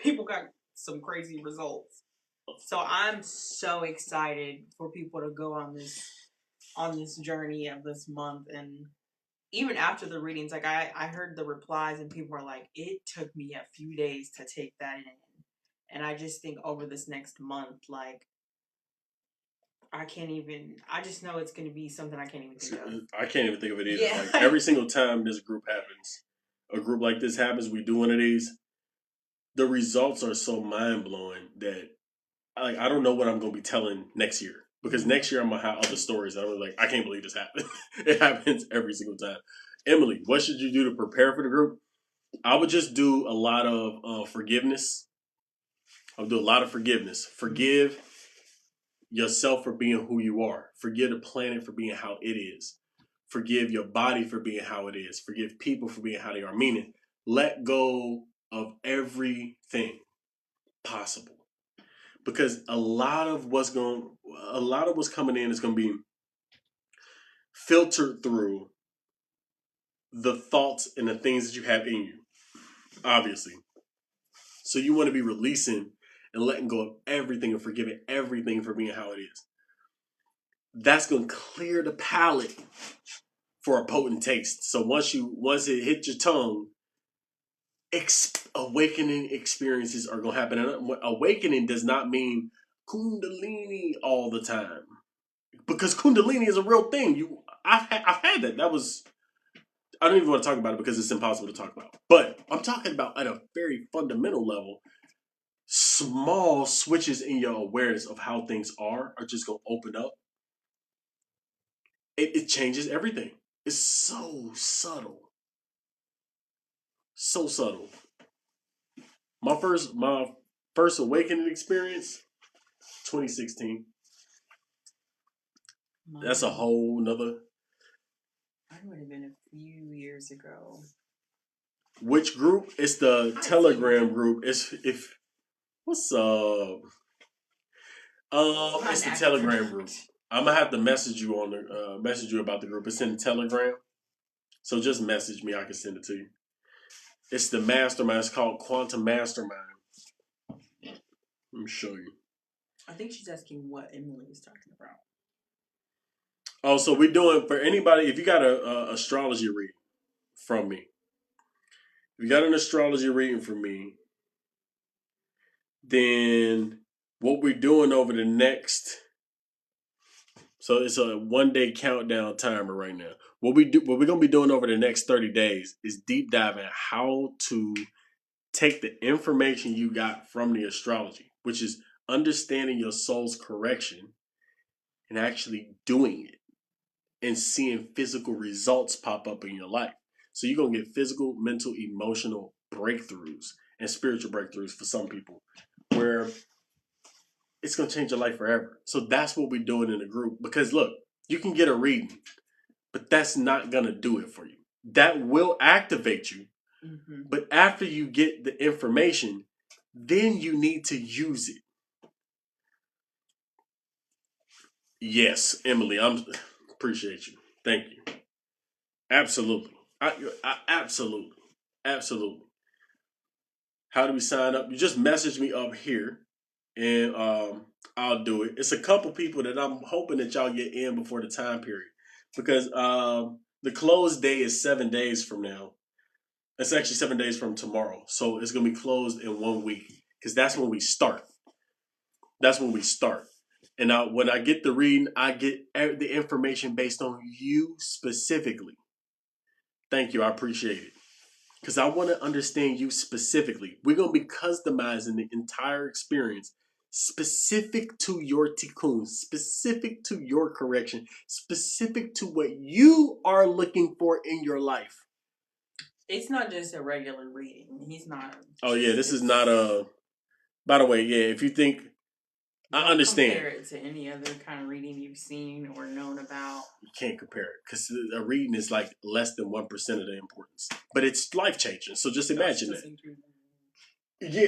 people got some crazy results. So I'm so excited for people to go on this journey of this month. And even after the readings, like I heard the replies and people were like, it took me a few days to take that in. And I just think over this next month, like I just know it's going to be something I can't even think of. I can't even think of it either. Yeah. Like every single time this group happens, a group like this happens, we do one of these, the results are so mind-blowing that I don't know what I'm going to be telling next year. Because next year I'm going to have other stories that I'm like, I can't believe this happened. It happens every single time. Emily, what should you do to prepare for the group? I would just do a lot of forgiveness. I would do a lot of forgiveness. Forgive yourself for being who you are. Forgive the planet for being how it is. Forgive your body for being how it is. Forgive people for being how they are. Meaning, let go of everything possible. Because a lot of what's coming in is going to be filtered through the thoughts and the things that you have in you, obviously. So you want to be releasing and letting go of everything and forgiving everything for being how it is. That's going to clear the palate for a potent taste. So once it hits your tongue, awakening experiences are going to happen. And awakening does not mean Kundalini all the time, because Kundalini is a real thing. I've had that. That was, I don't even want to talk about it because it's impossible to talk about. But I'm talking about at a very fundamental level. Small switches in your awareness of how things are just going to open up. It changes everything. It's so subtle. So subtle. My first awakening experience, 2016. That's a whole nother. Mine would have been a few years ago. Which group? It's the Telegram group. What's up? It's the Telegram group. I'm gonna have to message you about the group. It's in Telegram, so just message me. I can send it to you. It's the mastermind. It's called Quantum Mastermind. Let me show you. I think she's asking what Emily is talking about. Oh, so we're doing, for anybody, if you got a astrology reading from me, if you got an astrology reading from me, then what we're doing over the next, so it's a 1-day countdown timer right now. What we're gonna be doing over the next 30 days is deep diving how to take the information you got from the astrology, which is understanding your soul's correction and actually doing it and seeing physical results pop up in your life. So you're going to get physical, mental, emotional breakthroughs and spiritual breakthroughs for some people, where it's going to change your life forever. So that's what we're doing in the group. Because look, you can get a reading, but that's not going to do it for you. That will activate you. Mm-hmm. But after you get the information, then you need to use it. Yes, Emily, I appreciate you. Thank you. Absolutely. I absolutely. How do we sign up? You just message me up here and I'll do it. It's a couple people that I'm hoping that y'all get in before the time period, because the close day is 7 days from now. It's actually 7 days from tomorrow. So it's going to be closed in 1 week, because that's when we start. And when I get the reading, I get the information based on you specifically. Thank you. I appreciate it. Because I want to understand you specifically. We're going to be customizing the entire experience specific to your tikkun, specific to your correction, specific to what you are looking for in your life. It's not just a regular reading. He's not. Oh, yeah. This is not a... By the way, yeah, if you think... I understand. Compare it to any other kind of reading you've seen or known about. You can't compare it, because a reading is like less than 1% of the importance, but it's life changing. So just imagine that. Yeah,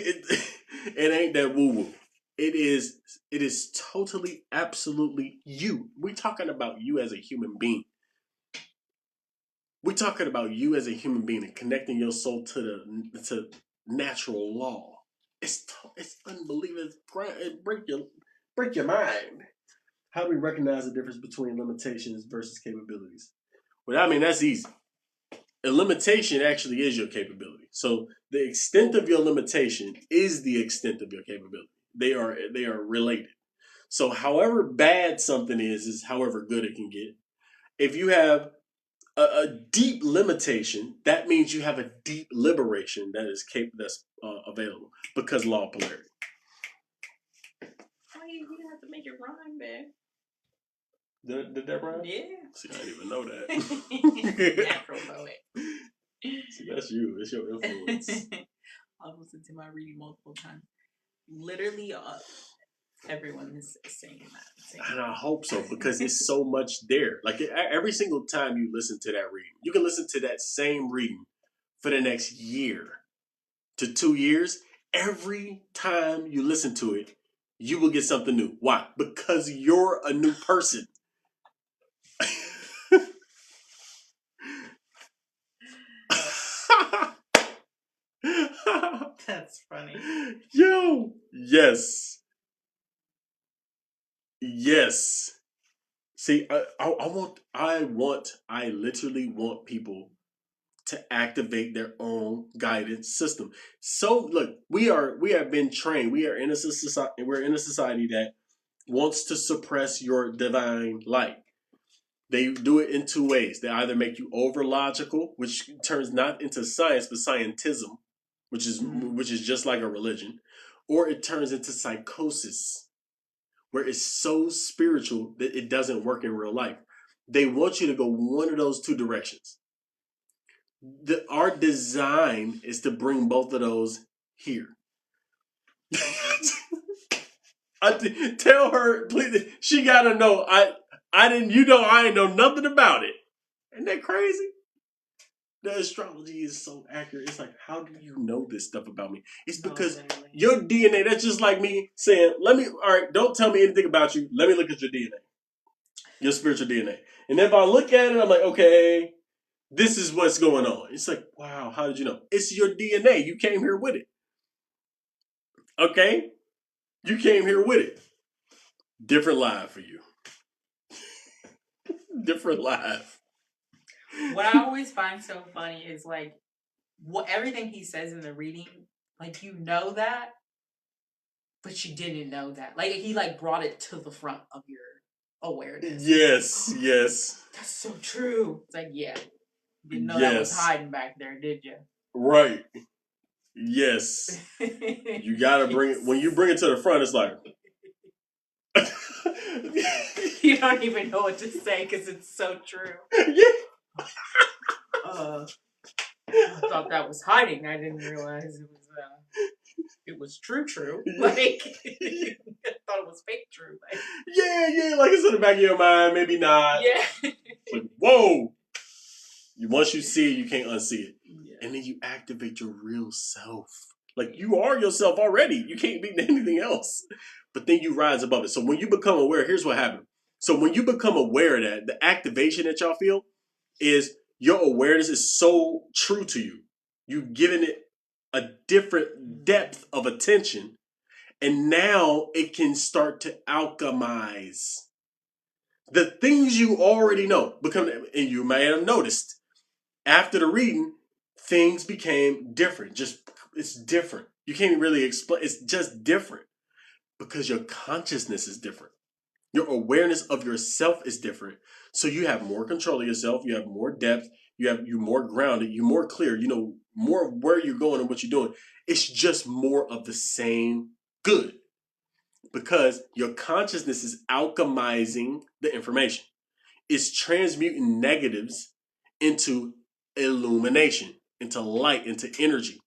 it ain't that woo woo. It is totally, absolutely you. We're talking about you as a human being. We're talking about you as a human being and connecting your soul to natural law. It's unbelievable. It break your mind. How do we recognize the difference between limitations versus capabilities? Well, I mean, that's easy. A limitation actually is your capability. So the extent of your limitation is the extent of your capability. They are related. So however bad something is however good it can get. If you have a deep limitation, that means you have a deep liberation that's available, because law of polarity. You have to make it rhyme, babe. Did that rhyme? Yeah. See, I didn't even know that. Natural poet. See, that's you. It's your influence. I've listened to my reading multiple times. Literally, everyone is saying that. And I hope so, because it's so much there. Like every single time you listen to that reading, you can listen to that same reading for the next year. to 2 years, every time you listen to it, you will get something new. Why? Because you're a new person. That's funny. Yo, yes. Yes. See, I literally want people to activate their own guidance system. So look, we have been trained. We're in a society that wants to suppress your divine light. They do it in two ways. They either make you over logical, which turns not into science but scientism, which is just like a religion, or it turns into psychosis, where it's so spiritual that it doesn't work in real life. They want you to go one of those two directions. Our design is to bring both of those here. Tell her, please. She gotta know. I didn't. You know, I ain't know nothing about it. Isn't that crazy? The astrology is so accurate. It's like, how do you know this stuff about me? It's because your DNA. That's just like me saying, "Let me." All right, don't tell me anything about you. Let me look at your DNA, your spiritual DNA. And if I look at it, I'm like, okay, this is what's going on. It's like, wow, how did you know? It's your DNA. You came here with it. Okay? You came here with it. Different live for you. Different live. What I always find so funny is like what everything he says in the reading, like you know that, but you didn't know that. Like he like brought it to the front of your awareness. Yes, yes. That's so true. It's like, yeah. You didn't know that was hiding back there, did you? Right. Yes. You gotta bring it. When you bring it to the front, it's like. You don't even know what to say because it's so true. Yeah. I thought that was hiding. I didn't realize it was true. Like, I thought it was fake true. Like, yeah, like it's in the back of your mind, maybe not. Yeah. It's like, whoa. Once you see it, you can't unsee it. Yeah. And then you activate your real self. Like, you are yourself already. You can't be anything else. But then you rise above it. So when you become aware, here's what happened. So when you become aware of that, the activation that y'all feel is your awareness is so true to you. You've given it a different depth of attention. And now it can start to alchemize the things you already know. And you may have noticed after the reading, things became different. It's different. You can't really explain. It's just different because your consciousness is different. Your awareness of yourself is different. So you have more control of yourself. You have more depth. You're more grounded. You're more clear. You know more of where you're going and what you're doing. It's just more of the same good because your consciousness is alchemizing the information. It's transmuting negatives into illumination, into light, into energy.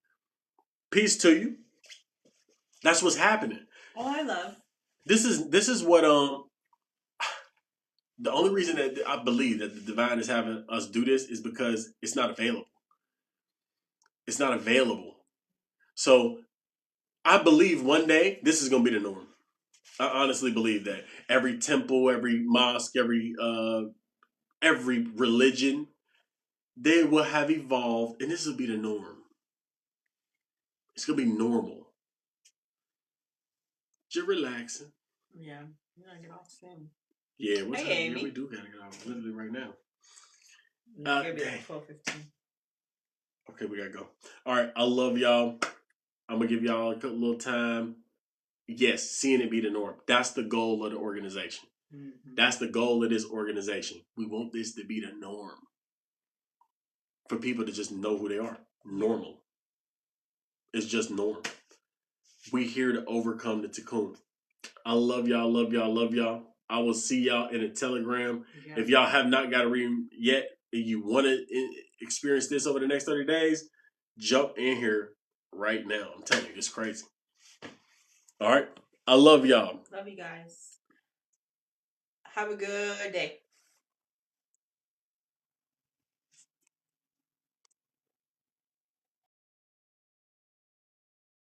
Peace to you. That's what's happening. Oh, I love. This is what the only reason that I believe that the divine is having us do this is because it's not available. It's not available. So I believe one day this is gonna be the norm. I honestly believe that every temple, every mosque, every religion, they will have evolved, and this will be the norm. It's gonna be normal. Just relaxing. Yeah, you gotta get off soon. Yeah, what time? Amy. Yeah, we do gotta get off literally right now. Maybe like 12:15. Okay, we gotta go. All right, I love y'all. I'm gonna give y'all a little time. Yes, seeing it be the norm. That's the goal of the organization. Mm-hmm. That's the goal of this organization. We want this to be the norm. For people to just know who they are. Normal. It's just normal. We here to overcome the tikkun. I love y'all, love y'all, love y'all. I will see y'all in a Telegram. Yeah. If y'all have not got a reading yet, and you want to experience this over the next 30 days, jump in here right now. I'm telling you, it's crazy. All right. I love y'all. Love you guys. Have a good day.